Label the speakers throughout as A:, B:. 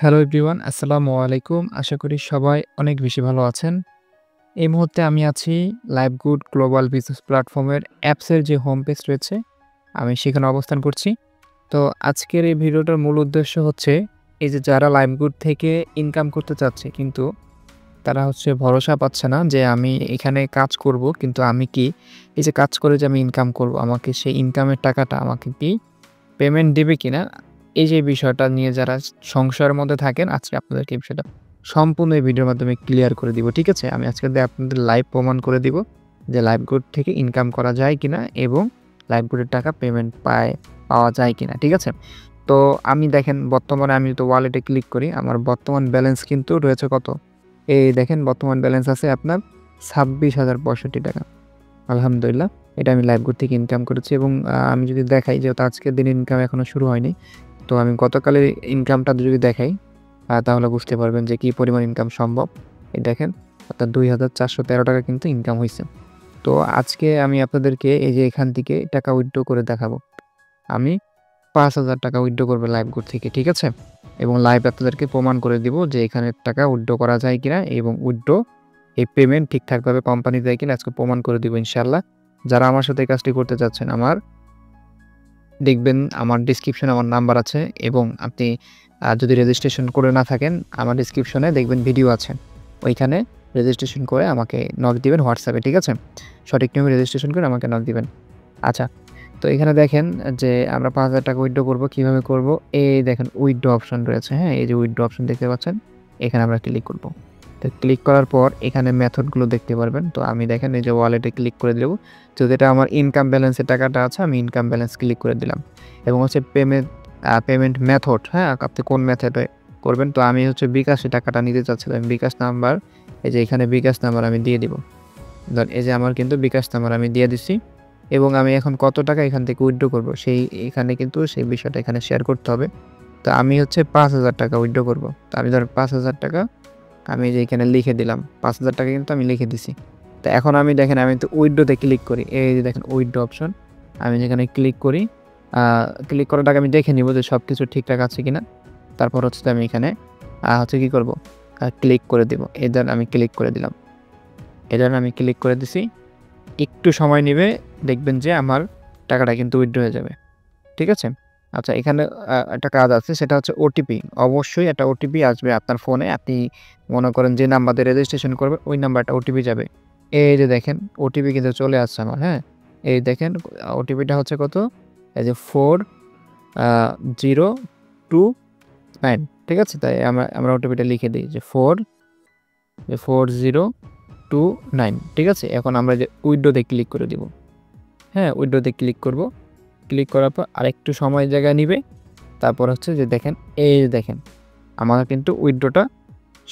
A: Hello everyone, আসসালামু আলাইকুম। আশা করি সবাই অনেক বেশি ভালো আছেন। এই মুহূর্তে আমি আছি লাইভগুড গ্লোবাল বিজনেস প্ল্যাটফর্মের অ্যাপসের যে হোম পেজ রয়েছে, আমি সেখানে অবস্থান করছি। তো আজকের এই ভিডিওটার মূল উদ্দেশ্য হচ্ছে, এই যে যারা লাইভগুড থেকে ইনকাম করতে চাচ্ছে কিন্তু তারা ভরসা পাচ্ছে না যে আমি এখানে কাজ করব, কিন্তু আমি কি এই যে কাজ করে যে আমি ইনকাম করব, আমাকে সেই ইনকামের টাকাটা আমাকে কি পেমেন্ট দিবে কিনা? এই যে বিষয়টা নিয়ে যারা সংশয়ের মধ্যে থাকেন, আজকে আপনাদেরকে এই বিষয়টা সম্পূর্ণ এই ভিডিওর মাধ্যমে ক্লিয়ার করে দিব। ঠিক আছে? আমি আজকে আপনাদের লাইভ প্রমাণ করে দিব যে লাইভগুড থেকে ইনকাম করা যায় কিনা এবং লাইভগুডের টাকা পেমেন্ট পাওয়া যায় কিনা। ঠিক আছে? তো আমি দেখেন বর্তমানে আমি তো ওয়ালেটে ক্লিক করি। আমার বর্তমান ব্যালেন্স কিন্তু রয়েছে কত? এই দেখেন বর্তমান ব্যালেন্স আছে আপনার ৳২৬,০৬৫ আলহামদুলিল্লাহ। এটা আমি লাইভগুড থেকে ইনকাম করেছি এবং আমি যদি দেখাই যেহেতু আজকের দিনের ইনকাম এখনো শুরু হয়নি। তো আমি গতকালের ইনকামটা যদি দেখাই তাহলে বুঝতে পারবেন যে কি পরিমাণ ইনকাম সম্ভব। এই দেখেন অর্থাৎ ৳২,৪১৩ কিন্তু ইনকাম হইছে। তো আজকে আমি আপনাদেরকে এই যে এখান থেকে টাকা উইথড্র করে দেখাবো। আমি ৳৫,০০০ উইথড্র করব লাইভগুড থেকে। ঠিক আছে? এবং লাইভ আপনাদেরকে প্রমাণ করে দিব যে এখানে টাকা উইথড্র করা যায় কিনা এবং উইথড্র এই পেমেন্ট ঠিকঠাকভাবে কোম্পানি দেয় কিনা আজকে প্রমাণ করে দিব ইনশাআল্লাহ। যারা আমার সাথে এই কাজটি করতে চাচ্ছেন দেখবেন আমার ডেসক্রিপশনে আমার নাম্বার আছে এবং আপনি যদি রেজিস্ট্রেশন করে না থাকেন আমার ডেসক্রিপশনে দেখবেন ভিডিও আছে। ওইখানে রেজিস্ট্রেশন করে আমাকে নক দিবেন হোয়াটসঅ্যাপে। ঠিক আছে? সঠিক নিয়মে রেজিস্ট্রেশন করে আমাকে নক দিবেন। আচ্ছা, তো এখানে দেখেন যে আমরা ৳৫,০০০ উইথড্র করব। কিভাবে করব? এই দেখেন উইথড্র অপশন রয়েছে, হ্যাঁ? এই যে উইথড্র অপশন দেখতে পাচ্ছেন, এখানে আমরা ক্লিক করব। তো ক্লিক করার পর এখানে মেথডগুলো দেখতে পারবেন। তো আমি দেখেন এই যে ওয়ালেটে ক্লিক করে দেব। তো যেটা আমার ইনকাম ব্যালেন্সের টাকাটা আছে আমি ইনকাম ব্যালেন্স ক্লিক করে দিলাম। এবং পেমেন্ট মেথড, হ্যাঁ? আপনি কোন মেথডে করবেন? তো আমি বিকাশে টাকাটা নিতে চাচ্ছিলাম। বিকাশ নাম্বার এই যে এখানে বিকাশ নাম্বার আমি দিয়ে দিব। এই যে আমার কিন্তু বিকাশ নাম্বার আমি দিয়ে দিছি এবং আমি এখন কত টাকা এখান থেকে উইথড্র করব এখানে কিন্তু সেই বিষয়টা এখানে শেয়ার করতে হবে। তো আমি ৳৫,০০০ উইথড্র করব। তো আমি ধরেন ৳৫,০০০ আমি যে এখানে লিখে দিলাম। ৳৫,০০০ কিন্তু আমি লিখে দিছি। তো এখন আমি দেখেন আমি তো উইথড্রোতে ক্লিক করি। এই যে দেখেন উইথড্রো অপশন। আমি যেখানে ক্লিক করি, ক্লিক করার আগে আমি দেখে নিব যে সবকিছু ঠিকঠাক আছে কিনা। তারপর আমি এখানে কি করব? ক্লিক করে দিব। এদার আমি ক্লিক করে দিলাম। এদার আমি ক্লিক করে দিছি। একটু সময় নিবে, দেখবেন যে আমার টাকাটা কিন্তু উইথড্র হয়ে যাবে। ঠিক আছে? আচ্ছা, এখানে একটা কাজ আছে, সেটা হচ্ছে ওটিপি। অবশ্যই একটা ওটিপি আসবে আপনার ফোনে। আপনি মনে করেন যে নাম্বার দিয়ে রেজিস্ট্রেশন করবেন ওই নাম্বারটা ওটিপি যাবে। এই যে দেখেন ওটিপি কিন্তু চলে আসছে আমার, হ্যাঁ? এই দেখেন ওটিপিটা হচ্ছে কত? এই যে 4029, ঠিক আছে? তাই আমরা ওটিপিটা লিখে দেই যে 4029, ঠিক আছে? এখন আমরা যে উইথড্র তে ক্লিক করে দিব। হ্যাঁ, উইথড্র তে ক্লিক করব। ক্লিক করার পর আরেকটু সময় জায়গা নিবে। তারপর যে দেখেন, এই যে দেখেন আমার কিন্তু উইথড্রটা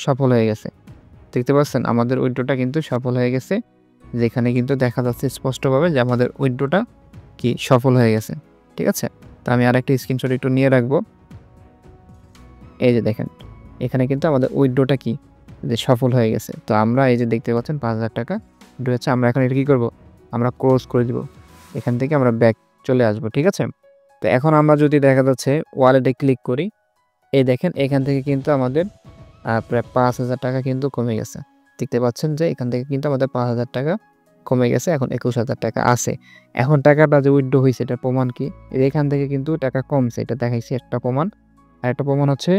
A: সফল হয়ে গেছে। দেখতে পাচ্ছেন? আমাদের উইথড্রটা কিন্তু সফল হয়ে গেছে। যেখানে কিন্তু দেখা যাচ্ছে স্পষ্টভাবে যে আমাদের উইথড্রটা কি সফল হয়ে গেছে। ঠিক আছে? তো আমি আরেকটা স্ক্রিনশট একটু নিয়ে রাখবো। এই যে দেখেন, এখানে কিন্তু আমাদের উইথড্রটা কি যে সফল হয়ে গেছে। তো আমরা এই যে দেখতে পাচ্ছেন ৳৫,০০০ উইথড্র হচ্ছে। আমরা এখন এটা কি করব? আমরা ক্লোজ করে দিব। এখান থেকে আমরা ব্যাক চলে আসবো। ঠিক আছে? তো এখন আমরা যদি দেখা যাচ্ছে ওয়ালেটে ক্লিক করি, এই দেখেন এখান থেকে কিন্তু আমাদের প্রায় ৳৫,০০০ কিন্তু কমে গেছে। দেখতে পাচ্ছেন যে এখান থেকে কিন্তু আমাদের ৳৫,০০০ কমে গেছে। এখন ৳২১,০০০ আছে। এখন টাকাটা যে উইথড্র হইছে এটার প্রমাণ কি? এখান থেকে কিন্তু টাকা কমছে। এটা দেখাইছি একটা প্রমাণ। আরেকটা প্রমাণ হচ্ছে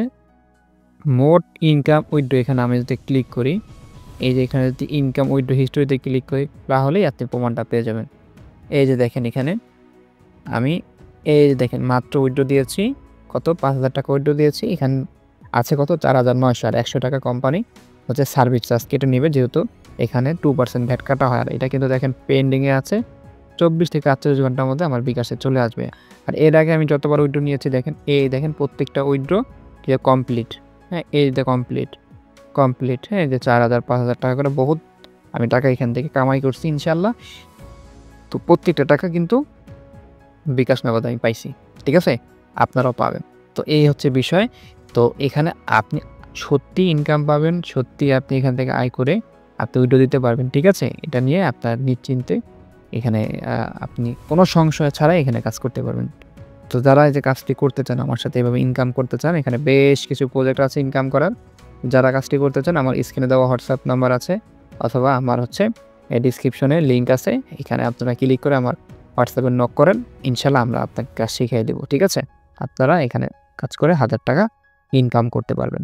A: মোট ইনকাম উইথড্র। এখানে আমি যদি ক্লিক করি, এই যে এখানে যদি ইনকাম উইথড্র হিস্টরিতে ক্লিক করি তাহলেই আপনি প্রমাণটা পেয়ে যাবেন। এই যে দেখেন এখানে আমি এই যে দেখেন মাত্র উইথড্র দিয়েছি কত? ৳৫,০০০ উইথড্র দিয়েছি। এখানে আছে কত? ৪,৯০০ আর ৳১০০ কোম্পানি সার্ভিস চার্জ কেটে নিবে, যেহেতু এখানে 2% ভ্যাট কাটা হয়। আর এটা কিন্তু দেখেন পেন্ডিং এ আছে। ২৪ থেকে ৪৮ ঘন্টার মধ্যে আমার বিকাশে চলে আসবে। আর এর আগে আমি যতবার উইথড্র নিয়েছি দেখেন, এই দেখেন প্রত্যেকটা উইথড্র কমপ্লিট। হ্যাঁ, এই যে কমপ্লিট। হ্যাঁ, এই যে ৪,০০০ ৳৫,০০০ করে বহুত আমি টাকা এখান থেকে কামাই করছি ইনশাআল্লাহ। তো প্রত্যেকটা টাকা কিন্তু বিকাশ নগদ আমি পাইছি। ঠিক আছে? আপনারাও পাবেন। তো এই হচ্ছে বিষয়। তো এখানে আপনি সত্যি ইনকাম পাবেন, সত্যি আপনি এখান থেকে আয় করে আপনি উইথড্র দিতে পারবেন। ঠিক আছে? এটা নিয়ে আপনার নিশ্চিন্তে এখানে আপনি কোনো সংশয় ছাড়াই এখানে কাজ করতে পারবেন। তো যারা এই যে কাজটি করতে চান আমার সাথে এভাবে ইনকাম করতে চান, এখানে বেশ কিছু প্রজেক্ট আছে ইনকাম করার। যারা কাজটি করতে চান আমার স্ক্রিনে দেওয়া হোয়াটসঅ্যাপ নাম্বার আছে অথবা আমার হচ্ছে ডেসক্রিপশনে লিঙ্ক আছে। এখানে আপনারা ক্লিক করে আমার হোয়াটসঅ্যাপে নক করেন। ইনশাআল্লাহ আমরা আপনাকে কাজ শিখিয়ে দেব। ঠিক আছে? আপনারা এখানে কাজ করে ৳1000 ইনকাম করতে পারবেন।